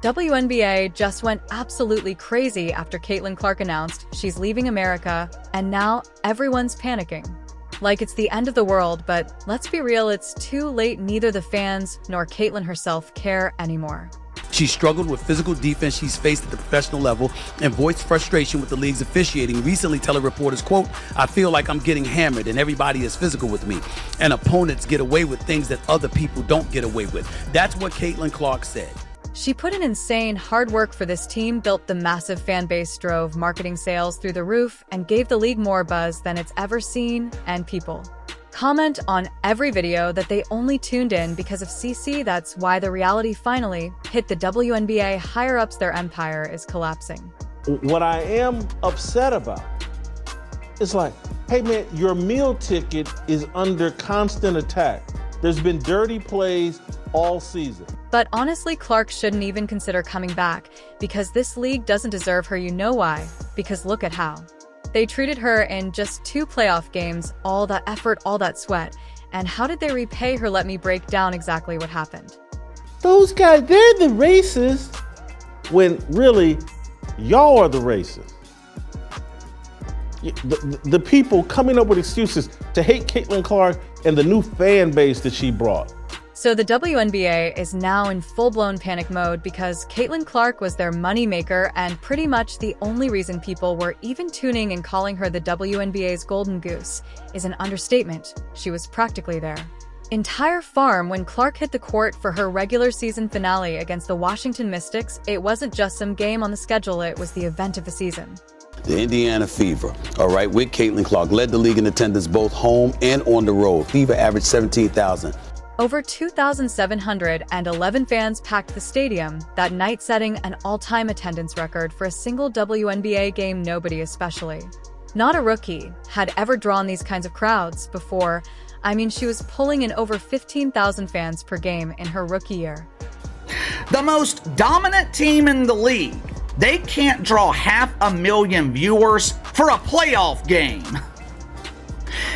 WNBA just went absolutely crazy after Caitlin Clark announced she's leaving America, and now everyone's panicking. Like it's the end of the world, but let's be real, it's too late. Neither the fans nor Caitlin herself care anymore. She struggled with physical defense she's faced at the professional level and voiced frustration with the league's officiating, recently telling reporters, quote, "I feel like I'm getting hammered and everybody is physical with me, and opponents get away with things that other people don't get away with." That's what Caitlin Clark said. She put in insane hard work for this team, built the massive fan base, drove marketing sales through the roof, and gave the league more buzz than it's ever seen, and people comment on every video that they only tuned in because of CC. That's why the reality finally hit the WNBA. Higher-ups, their empire is collapsing. What I am upset about is like, hey man, your meal ticket is under constant attack. There's been dirty plays all season. But honestly, Clark shouldn't even consider coming back because this league doesn't deserve her. You know why? Because look at how they treated her in just 2 playoff games, all that effort, all that sweat. And how did they repay her? Let me break down exactly what happened. Those guys, they're the racists when really y'all are the racists. The people coming up with excuses to hate Caitlin Clark and the new fan base that she brought. So the WNBA is now in full-blown panic mode because Caitlin Clark was their moneymaker and pretty much the only reason people were even tuning and calling her the WNBA's golden goose is an understatement. She was practically their entire farm when Clark hit the court for her regular season finale against the Washington Mystics. It wasn't just some game on the schedule, it was the event of the season. The Indiana Fever, all right, with Caitlin Clark, led the league in attendance both home and on the road. Fever averaged 17,000. Over 2,711 fans packed the stadium that night, setting an all-time attendance record for a single WNBA game. Nobody, especially not a rookie, had ever drawn these kinds of crowds before. I mean, she was pulling in over 15,000 fans per game in her rookie year. The most dominant team in the league, they can't draw 500,000 viewers for a playoff game.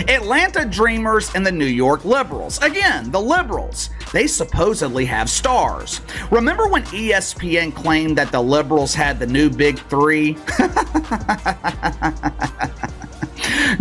Atlanta Dreamers and the New York Liberals. Again, the Liberals, they supposedly have stars. Remember when ESPN claimed that the Liberals had the new big 3?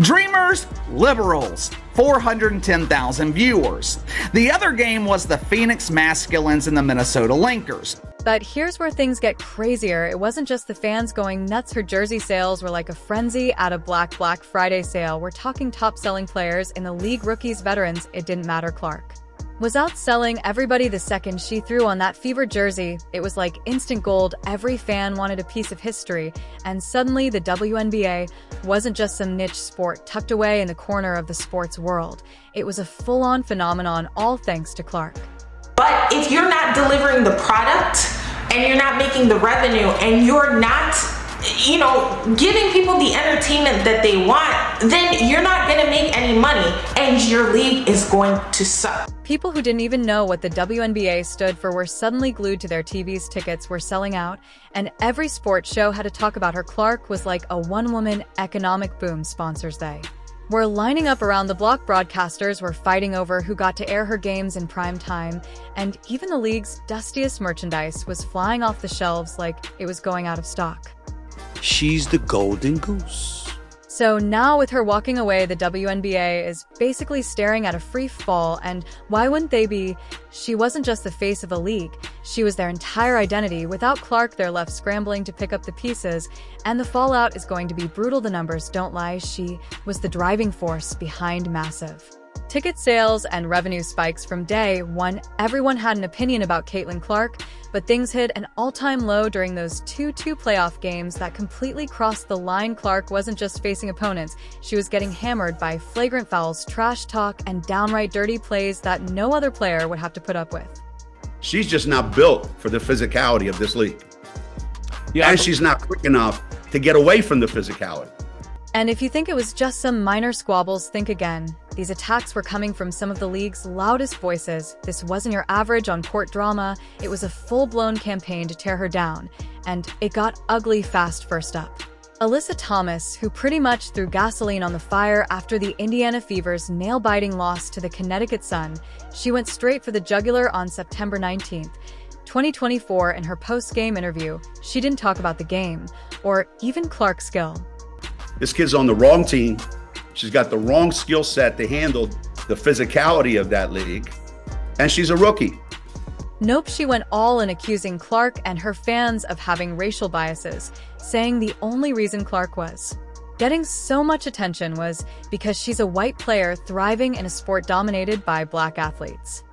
Dreamers, Liberals, 410,000 viewers. The other game was the Phoenix Masculines and the Minnesota Lakers. But here's where things get crazier. It wasn't just the fans going nuts. Her jersey sales were like a frenzy at a Black Friday sale. We're talking top-selling players in the league, rookies, veterans. It didn't matter. Clark was outselling everybody the second she threw on that Fever jersey. It was like instant gold. Every fan wanted a piece of history. And suddenly the WNBA wasn't just some niche sport tucked away in the corner of the sports world. It was a full-on phenomenon, all thanks to Clark. But if you're not delivering the product and you're not making the revenue and you're not, giving people the entertainment that they want, then you're not going to make any money and your league is going to suck. People who didn't even know what the WNBA stood for were suddenly glued to their TVs. Tickets were selling out, and every sports show had to talk about her. Clark was like a one-woman economic boom. Sponsors, they were lining up around the block. Broadcasters were fighting over who got to air her games in prime time, and even the league's dustiest merchandise was flying off the shelves like it was going out of stock. She's the golden goose. So now with her walking away, the WNBA is basically staring at a free fall, and why wouldn't they be? She wasn't just the face of a league, she was their entire identity. Without Clark, they're left scrambling to pick up the pieces, and the fallout is going to be brutal. The numbers don't lie. She was the driving force behind massive ticket sales and revenue spikes from day one. Everyone had an opinion about Caitlin Clark, but things hit an all-time low during those two playoff games that completely crossed the line. Clark wasn't just facing opponents, she was getting hammered by flagrant fouls, trash talk, and downright dirty plays that no other player would have to put up with. She's just not built for the physicality of this league. And she's not quick enough to get away from the physicality. And if you think it was just some minor squabbles, think again. These attacks were coming from some of the league's loudest voices. This wasn't your average on-court drama. It was a full-blown campaign to tear her down. And it got ugly fast. First up, Alyssa Thomas, who pretty much threw gasoline on the fire after the Indiana Fever's nail-biting loss to the Connecticut Sun. She went straight for the jugular on September 19th. 2024, in her post-game interview, she didn't talk about the game or even Clark's skill. This kid's on the wrong team. She's got the wrong skill set to handle the physicality of that league. And she's a rookie. Nope, she went all in, accusing Clark and her fans of having racial biases, saying the only reason Clark was getting so much attention was because she's a white player thriving in a sport dominated by black athletes.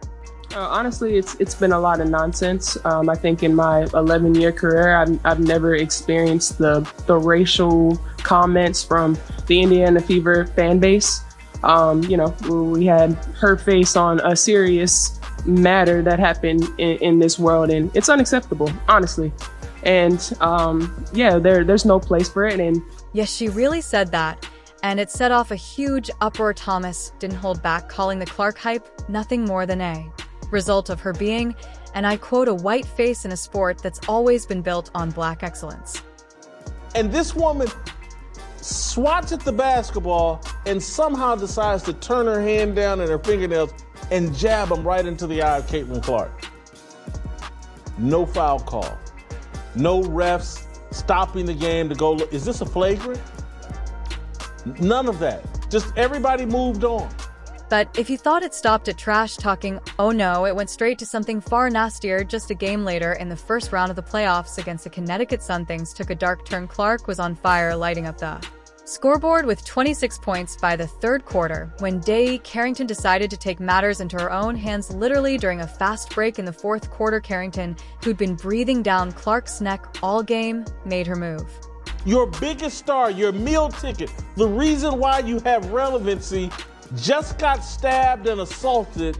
Honestly, it's been a lot of nonsense. I think in my 11-year career, I've never experienced the racial comments from the Indiana Fever fan base. We had her face on a serious matter that happened in this world, and it's unacceptable, honestly. And there's no place for it. And yes, she really said that. And it set off a huge uproar. Thomas didn't hold back, calling the Clark hype nothing more than a result of her being, and I quote, a white face in a sport that's always been built on black excellence. And this woman swats at the basketball and somehow decides to turn her hand down and her fingernails and jab them right into the eye of Caitlin Clark. No foul call. No refs stopping the game to go look. Is this a flagrant? None of that. Just everybody moved on. But if you thought it stopped at trash talking, oh no, it went straight to something far nastier. Just a game later, in the first round of the playoffs against the Connecticut Sun, things took a dark turn. Clark was on fire, lighting up the scoreboard with 26 points by the third quarter, when Day Carrington decided to take matters into her own hands. Literally during a fast break in the fourth quarter, Carrington, who'd been breathing down Clark's neck all game, made her move. Your biggest star, your meal ticket, the reason why you have relevancy, just got stabbed and assaulted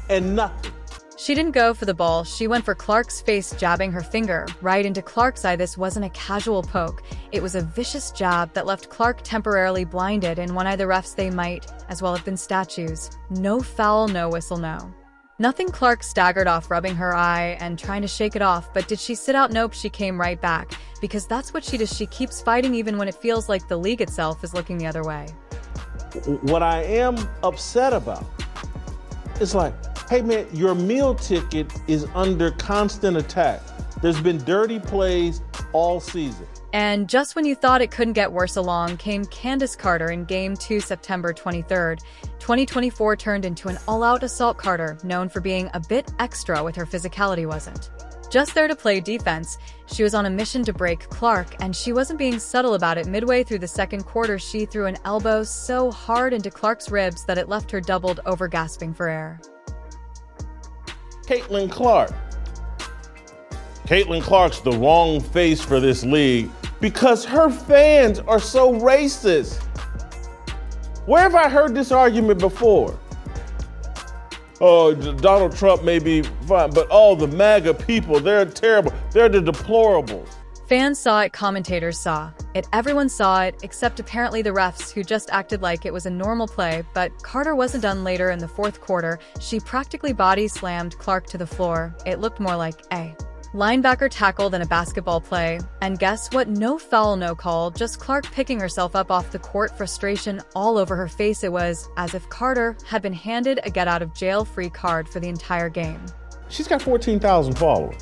and nothing. She didn't go for the ball, she went for Clark's face, jabbing her finger right into Clark's eye. This wasn't a casual poke, it was a vicious jab that left Clark temporarily blinded in one eye. The refs, they might as well have been statues. No foul, no whistle, no nothing. Clark staggered off, rubbing her eye and trying to shake it off. But did she sit out? Nope, she came right back, because that's what she does. She keeps fighting even when it feels like the league itself is looking the other way. What I am upset about is like, hey man, your meal ticket is under constant attack. There's been dirty plays all season. And just when you thought it couldn't get worse, along came Candace Carter in Game 2, September 23rd. 2024 turned into an all-out assault. Carter, known for being a bit extra with her physicality, wasn't just there to play defense. She was on a mission to break Clark, and she wasn't being subtle about it. Midway through the second quarter, she threw an elbow so hard into Clark's ribs that it left her doubled over, gasping for air. Caitlin Clark. Caitlin Clark's the wrong face for this league because her fans are so racist. Where have I heard this argument before? Oh, Donald Trump may be fine, but all the MAGA people, they're terrible. They're the deplorables. Fans saw it, commentators saw it, everyone saw it, except apparently the refs, who just acted like it was a normal play. But Carter wasn't done. Later in the fourth quarter, she practically body slammed Clark to the floor. It looked more like a linebacker tackle than a basketball play. And guess what? No foul, no call, just Clark picking herself up off the court, frustration all over her face. It was as if Carter had been handed a get-out-of-jail-free card for the entire game. She's got 14,000 followers.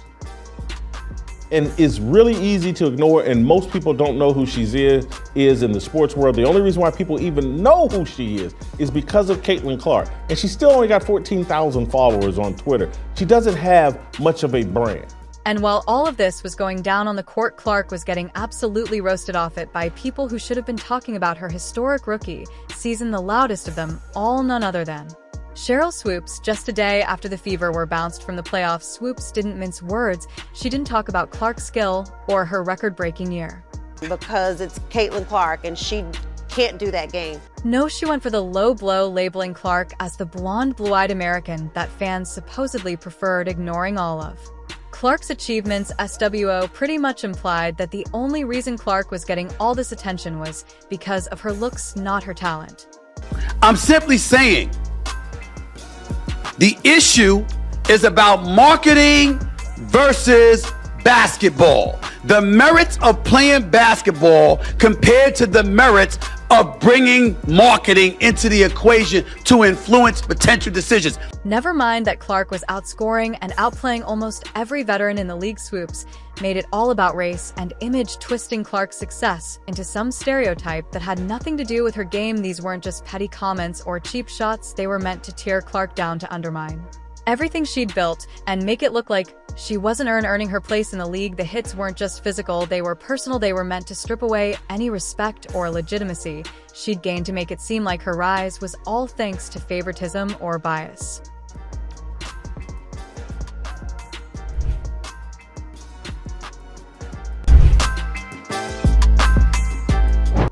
And it's really easy to ignore, and most people don't know who she is in the sports world. The only reason why people even know who she is because of Caitlin Clark. And she still only got 14,000 followers on Twitter. She doesn't have much of a brand. And while all of this was going down on the court, Clark was getting absolutely roasted off it by people who should have been talking about her historic rookie season, the loudest of them all, none other than Sheryl Swoopes. Just a day after the Fever were bounced from the playoffs, Swoopes didn't mince words. She didn't talk about Clark's skill or her record-breaking year. Because it's Caitlin Clark and she can't do that game. No, she went for the low blow, labeling Clark as the blonde, blue-eyed American that fans supposedly preferred, ignoring all of Clark's achievements. SWO pretty much implied that the only reason Clark was getting all this attention was because of her looks, not her talent. I'm simply saying the issue is about marketing versus basketball. The merits of playing basketball compared to the merits of bringing marketing into the equation to influence potential decisions. Never mind that Clark was outscoring and outplaying almost every veteran in the league swoops, made it all about race and image, twisting Clark's success into some stereotype that had nothing to do with her game. These weren't just petty comments or cheap shots, they were meant to tear Clark down, to undermine everything she'd built and make it look like she wasn't earning her place in the league. The hits weren't just physical, they were personal. They were meant to strip away any respect or legitimacy she'd gained to make it seem like her rise was all thanks to favoritism or bias.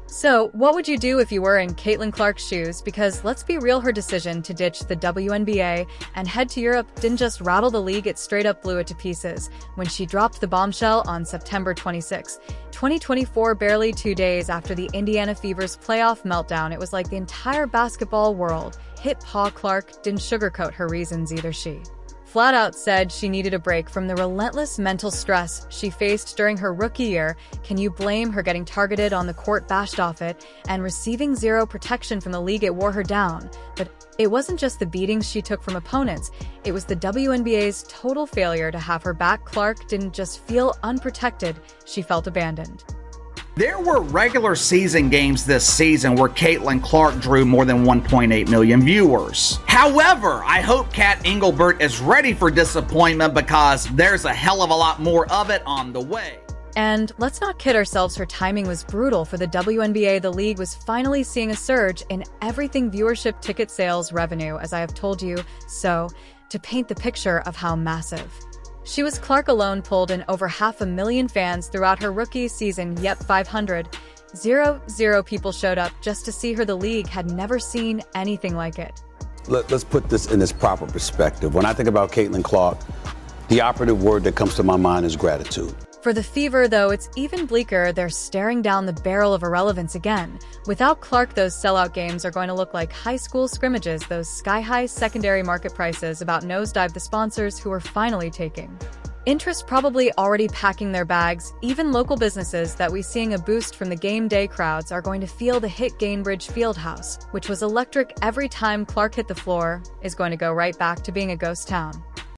So, what would you do if you were in Caitlin Clark's shoes? Because let's be real, her decision to ditch the WNBA and head to Europe didn't just rattle the league, it straight up blew it to pieces when she dropped the bombshell on September 26, 2024, barely 2 days after the Indiana Fever's playoff meltdown. It was like the entire basketball world hit pause. Clark didn't sugarcoat her reasons either. She flat out said she needed a break from the relentless mental stress she faced during her rookie year. Can you blame her? Getting targeted on the court, bashed off it, and receiving zero protection from the league, it wore her down. But it wasn't just the beatings she took from opponents, it was the WNBA's total failure to have her back. Clark didn't just feel unprotected, she felt abandoned. There were regular season games this season where Caitlin Clark drew more than 1.8 million viewers. However, I hope Kat Engelbert is ready for disappointment, because there's a hell of a lot more of it on the way. And let's not kid ourselves, her timing was brutal for the WNBA. The league was finally seeing a surge in everything: viewership, ticket sales, revenue, as I have told you. So, to paint the picture of how massive she was, Clark alone pulled in over 500,000 fans throughout her rookie season. Yep, 500,000 people showed up just to see her. The league had never seen anything like it. Let's put this in its proper perspective. When I think about Caitlin Clark, the operative word that comes to my mind is gratitude. For the Fever, though, it's even bleaker. They're staring down the barrel of irrelevance again. Without Clark, those sellout games are going to look like high school scrimmages. Those sky-high secondary market prices about nosedive. The sponsors who are finally taking interest probably already packing their bags. Even local businesses that we seeing a boost from the game day crowds are going to feel the hit. Gainbridge Fieldhouse, which was electric every time Clark hit the floor, is going to go right back to being a ghost town.